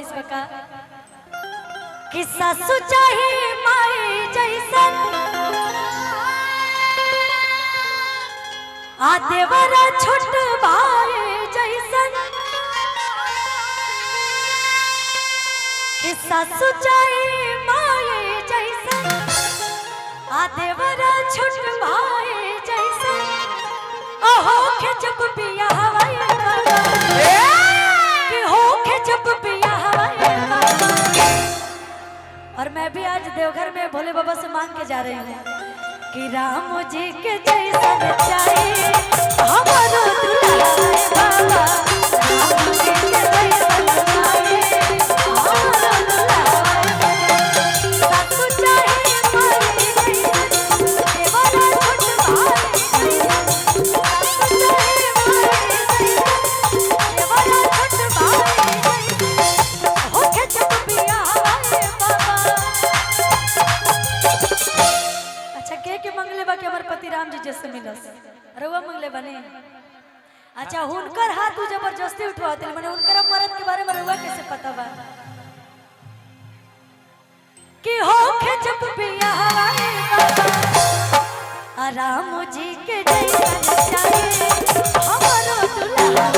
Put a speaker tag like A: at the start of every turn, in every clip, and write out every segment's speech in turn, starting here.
A: ख्वाहिश बका कि सासु चाहे माई जैसन आ देवरा छोट भाई जैसन कि सासु चाहे माई जैसन आ देवरा छोट भाई जैसन ओहो के जब बिया हवाई कि हो के जब बिया हवाई। और मैं भी आज देवघर में भोले बाबा से मांग के जा रही हूँ कि राम जी के जैसा चाहिए हमारो दुल्हा बाबा, राम जी के जैसा चाहिए हमारो दुल्हा सासु चाहे माई जैसा देवरा छोट भाई सासु चाहे माई जैसा देवरा छोट भाई हो के जब बिया हवाए बाबा। अच्छा के मंगले बा के हमर पति राम जी जैसे मिलस रउआ मंगले बने। अच्छा हुनकर हाथ उ जबरदस्ती उठवाते माने हुनकर मरद के बारे में रउआ कैसे पता बा कि हो के जब बिया हवाए बाबा राम जी के जैसा चाहिए हमारो दुल्हा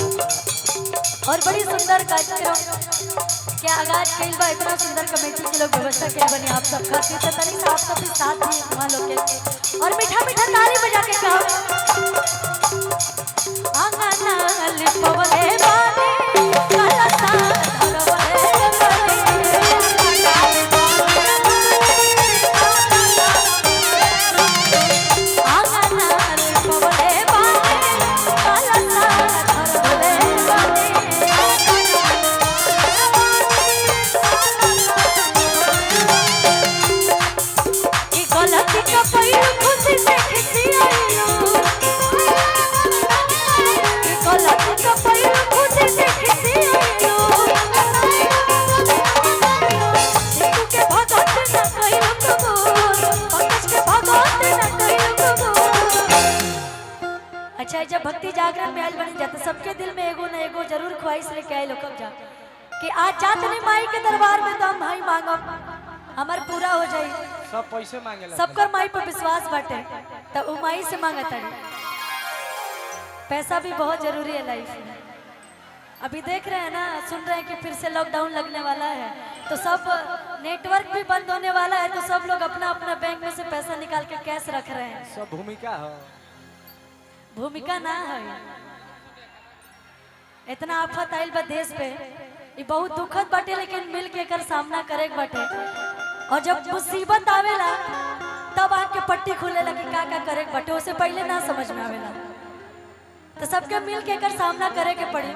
A: और बड़ी सुंदर कार्यक्रम के आगाज कइल बा। इतना सुंदर कमेटी के लोग व्यवस्था के बनी आप सब खातिर त तनी आप सब के साथ ही वहां लोग के और मीठा मीठा ताली बजा के कहो आंगना लिपवले बानी काला सा धरवले बानी आंगना लिपवले बानी काला सा धरवले बानी खुशी से खिसी आइयो गलत का पैर खुशी से खिसी आइयो तू के भगत न कहियो कबूल पंकज के भगत न कहियो कबूल। अच्छा जब भक्ति जागरण में आइल बनी जाता सबके दिल में एगो न एगो जरूर ख्वाहिश लेके आइल कब जा कि आज जात नहीं माई के दरबार में तो हम भाई मांगब हमार पूरा हो जाई।
B: सब पैसे मांगेला
A: सबकर माई पर विश्वास बाटे तो उ माई से मांगता है। पैसा भी बहुत जरूरी है लाइफ में। अभी देख रहे हैं ना सुन रहे हैं कि फिर से लॉकडाउन लगने वाला है तो सब नेटवर्क भी बंद होने वाला है तो सब लोग अपना अपना बैंक में से पैसा निकाल के कैश रख रहे हैं।
B: सब भूमिका हो
A: भूमिका ना है। इतना आफत आइल बा देश पे ये बहुत दुखद बाटे लेकिन मिल के कर सामना करे बाटे और जब मुसीबत आवेला तब आके पट्टी खुले लगी का करे बटे उसे पहले ना समझ में आवेला तो सबके मिल के कर सामना करे के पड़ी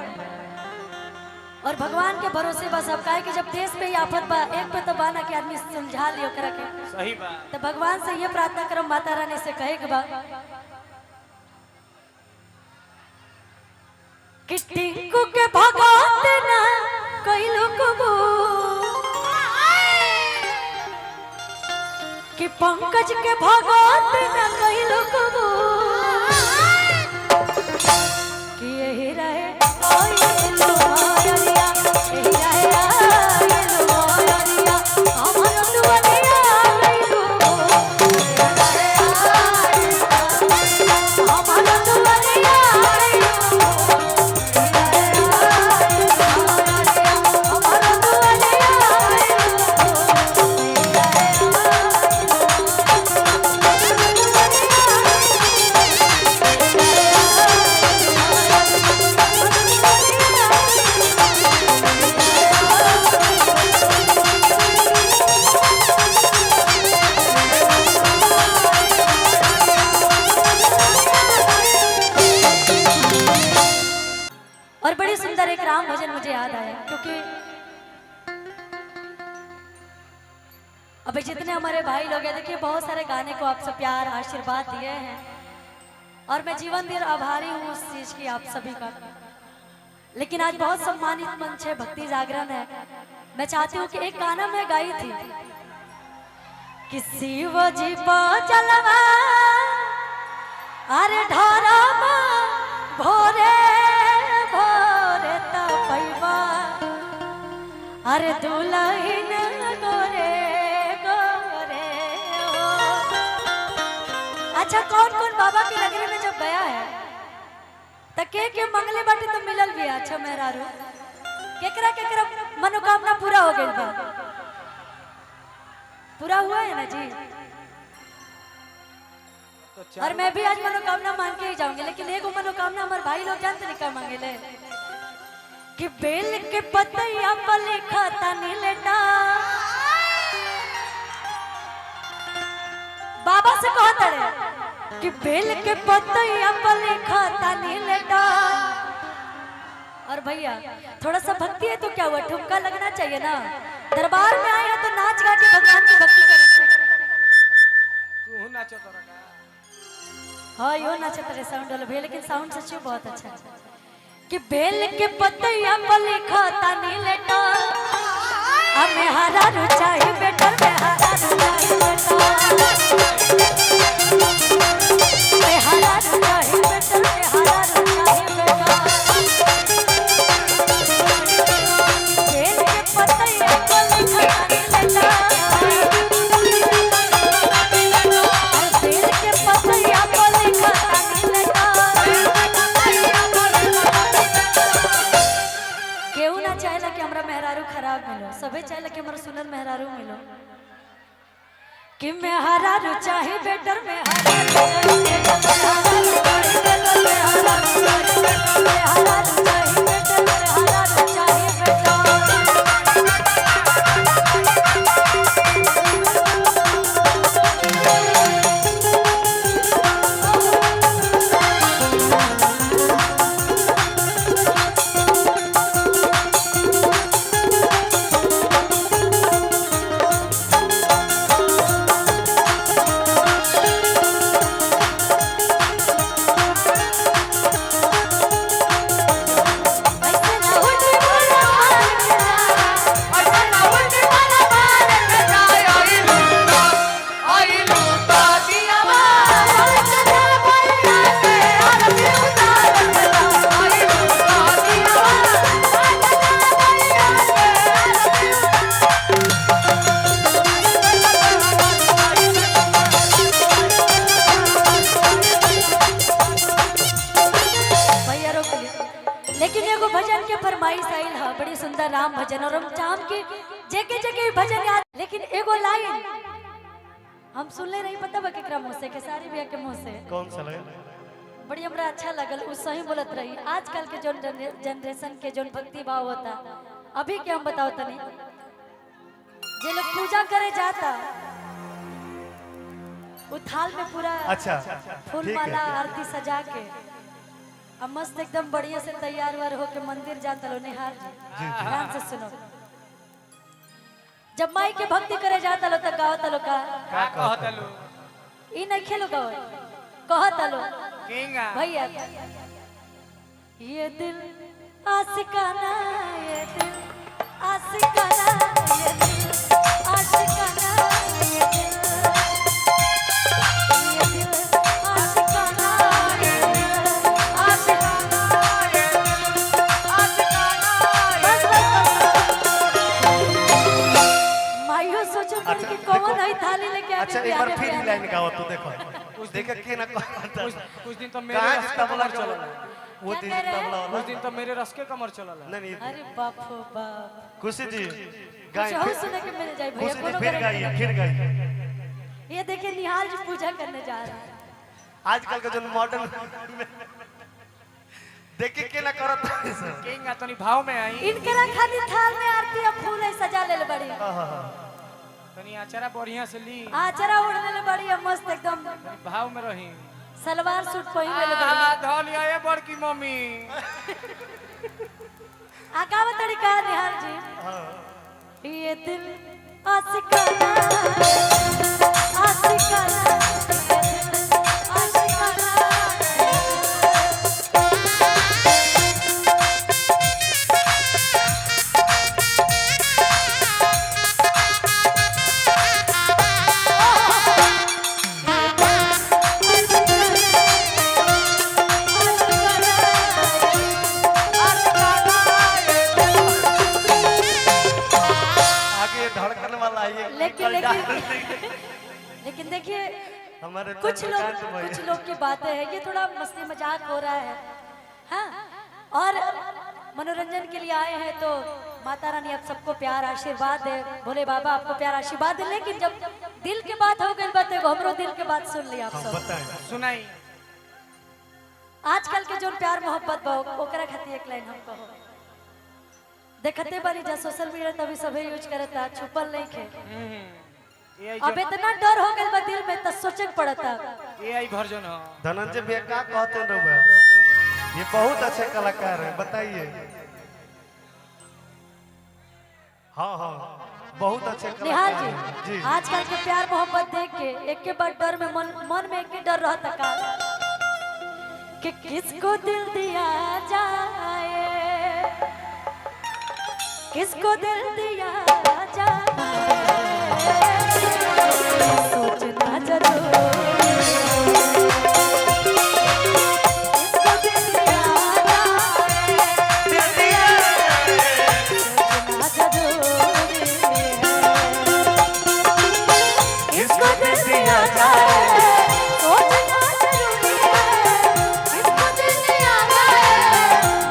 A: और भगवान के भरोसे बस अब काहे कि जब देश पे ही आफत बा एक पे तो बाना के आदमी सुलझा लियो करे के
B: सही बात
A: तो भगवान से ये प्रार्थना करो माता रानी से कहे के बा कि टिंकू के भगत ना कइलो कबूल कि पंकज के भगत न कहिलो कबूल कि यही रहे आइलो मायरिया यही रहे आइलो मायरिया हमर दुआरिया आइलो हमर दुआरिया आइलो क्योंकि अभी जितने हमारे भाई लोग हैं, देखिए बहुत सारे गाने को आप सब प्यार आशीर्वाद दिए हैं और मैं जीवन भर आभारी हूँ उस चीज की आप सभी का। लेकिन आज बहुत सम्मानित मंच है, भक्ति जागरण है। मैं चाहती हूँ कि एक गाना मैं गाई थी कि शिव जी पा जलवा अरे ढारा भोरे भोरे तपैबा अरे दुलहिन गोरे गोरे हो। अच्छा कौन कौन बाबा की नगरी में जब गया है तो के मंगले बाटे तो मिलल भी है। अच्छा मेहरारू केकरा केकरा मनोकामना पूरा हो गई बा? पूरा हुआ है ना जी?
B: तो
A: और मैं भी आज मनोकामना मांग के ही जाऊंगी, लेकिन एक मनोकामना हमारे भाई लोग जानते नहीं क्या मांगे कि बेल के पतैया पर लिखा था नीलेटा। बाबा से कहता है कि बेल के पतैया पर लिखा था नीलेटा। और भैया थोड़ा सा भक्ति है तो क्या हुआ, ठुमका लगना चाहिए ना। दरबार में आए हैं तो नाच गा के भगवान की भक्ति करेंगे।
B: तू नाचो तो रखा।
A: हाँ यो नाचत रहे साउंड वाला भैया, लेकिन साउंड सच में बहुत अच्छा है कि बेल के पतैया पर लिखा था नीलेटा। हमें हरा रुचाई बेटा में हरा रुचाई बेटा में हरा रुचाई बेटा में हरा रुचाई बेटा। बेल के पतैया पर लिखा था नीलेटा। बेल के पतैया पर लिखा था नीलेटा। केहू ना चाहेला कि हमरा मेहरारू खराब मिलो, सबे चाहेला कि हमरा सुनर मेहरारू मिलो। कि मेहरारू चाहे बेटर मेहरारू चाहे बेटर मेहरारू चाहे बेटर मेहरारू चाहे बेटर मेहरारू चाहे बेटर। लेकिन एगो भजन के फरमाइश आइल है, बड़ी सुंदर राम भजन। और हम चाहम की जेके जेके भजन याद, लेकिन एगो लाइन हम सुनले नहीं, पता बा केकरा मुंह से, खेसारी भैया के मुंह से।
C: कौन सा लगे?
A: बड़ी हमरा अच्छा लगल, उस सही बोलत रही। आजकल के जो जनरेशन के जो भक्ति भाव होता, अभी के हम बताओ तनी, जे लोग पूजा करे जाता वो थाल में पूरा
C: अच्छा
A: फूल माला आरती सजा के अब मस्त एकदम बढ़िया से तैयार वार होके मंदिर जाता लो। निहार जी ध्यान से सुनो, जब माई के भक्ति करे जाता लो तो गावता लो का
B: कहता लो
A: ई नहीं खेलो गाओ, कहता लो
B: किंगा
A: भैया ये दिल आशिकाना, ये दिल आशिकाना, ये दिल आशिकाना, ये दिल आशिकाना, ये दिल आशिकाना, ये दिल आशिकाना। माइयो सोचो कि कौन है थाली लेके आ
C: अच्छा एक बार फिर लाइन गाओ तो देखो कुछ देख के ना
B: कुछ दिन तो मेरे
C: कहाँ
B: रस के
C: तबला
B: कमर चलल।
C: वो दिन
A: कह रहे
C: तबला
B: कुछ
C: वाला
B: दिन तो मेरे रस के कमर चलल।
C: नहीं
A: अरे बाप हो बाप,
C: खुशी जी
A: कुछ
C: गाइए
A: और सुने के मिल जाए भैया,
C: खुशी जी
A: कोनो
C: फिर
A: गारंटी
C: गाइए
A: नहीं।
C: फिर गाइए।
A: ये देखिए निहाल जी पूजा करने जा रहा है।
C: आजकल का जो मॉडर्न देख के ना करत है सर।
B: किंगा तनी भाव में आई,
A: इनके ला खाली थाल में आरती और फूल है सजा ले बड़ी,
B: तनी आचरा बढ़िया से ली,
A: आचरा ओढ़ ले बड़ी है मस्त एकदम,
B: तनी भाव में रही।
A: सलवार सूट पहन ले बड़ी।
B: धो लिया ये बड़की मम्मी।
A: आगाव तरीका निहाल जी
C: हाँ
A: ये दिल आशिकाना आशिकाना ये दिल आशिकाना
C: आगे धड़कन वाला ये
A: लेकिन
C: निकल
A: लेकिन
C: जाए।
A: लेकिन देखिए
C: हमारे
A: कुछ लोग
C: चंद्रकांत भाई।
A: कुछ लोग की बातें हैं ये थोड़ा मस्ती मजाक हो रहा है हाँ और मनोरंजन के लिए आए हैं तो माता रानी आप सबको प्यार आशीर्वाद दे भोले बाबा आपको प्यार आशीर्वाद दे लेकिन जब दिल के बात हो गई बात एगो हमरो दिल के बात सुन लिया आप
C: हाँ,
A: सब
C: बताएं
B: सुनाई
A: आजकल के जो प्यार मोहब्बत बा ओकरा खातिर एक लाइन हम कहो देखते बानी जा सोशल मीडिया तभी सभी यूज करता छुपल नहीं खे
B: एआई
A: अब इतना डर हो गइल बा दिल में त सोचे के पड़ता
B: एआई वर्जन हो
C: धनंजय भैया क्या कहते हैं रउआ? ये बहुत अच्छे कलाकार हैं बताइए। हाँ हाँ बहुत अच्छे
A: निहाल
C: कलाकार हैं।
A: जी
C: जी
A: आजकल के प्यार मोहब्बत देख के एक के बाद डर में मन में एक ही डर रहता का कि किसको दिल दिया जाए किसको दिल दिया जाए सोचना जरूर किसको दिल दिया जाए सोचना जरूरी है किसको दिल दिया जाए सोचना जरूरी है किसको दिल दिया जाए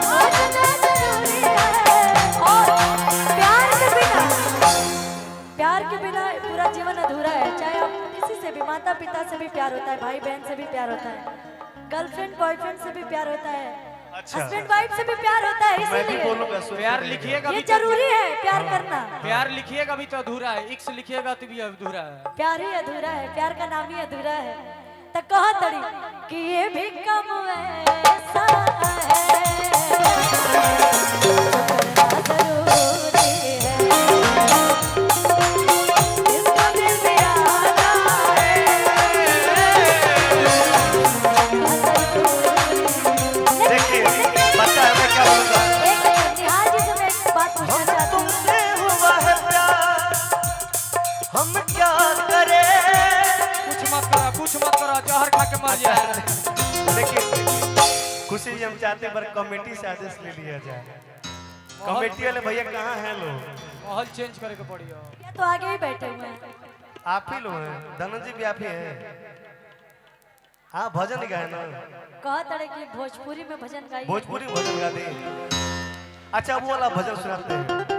A: सोचना जरूरी है और प्यार के बिना पूरा जीवन अधूरा है चाहे आप किसी से भी माता पिता से भी प्यार होता है भाई बहन से भी प्यार होता है गर्लफ्रेंड बॉयफ्रेंड से भी प्यार होता है
C: अच्छा।
A: हस्बैंड वाइफ से भी प्यार होता है
C: मैं भी
A: इसीलिए
C: बोलूंगा सुन
B: प्यार
C: के
B: लिखिएगा
A: ये
B: भी तो
A: जरूरी है प्यार करना
B: प्यार लिखिएगा भी तो अधूरा है इक्स लिखिएगा तो भी अधूरा है
A: प्यार ही अधूरा है प्यार का नाम ही अधूरा है तो कहा तड़ी कि ये भी कम ऐसा है जरूरी है इसको दिल दिया
C: देखिए बच्चा है मैं क्या बोलूंगा
A: एक निहाल जी से मैं एक बात पूछना चाहती हूँ
C: तुमसे हुआ है प्यार हम क्या करें
B: कुछ मत करो जहर खा के मर जाए
C: देखिए खुशी हम चाहते पर कमेटी से आदेश ले लिया जाए कमेटी वाले भैया कहाँ हैं लोग
B: माहौल चेंज करे के पड़ी हो
A: ये तो आगे ही बैठे हुए हैं
C: आप ही लोग हैं धनंजय भी आप ही हैं हाँ भजन गाए ना
A: कहा तड़े कि भोजपुरी में भजन गाइए
C: भोजपुरी भजन गा दें अच्छा वो वाला भजन सुनाते हैं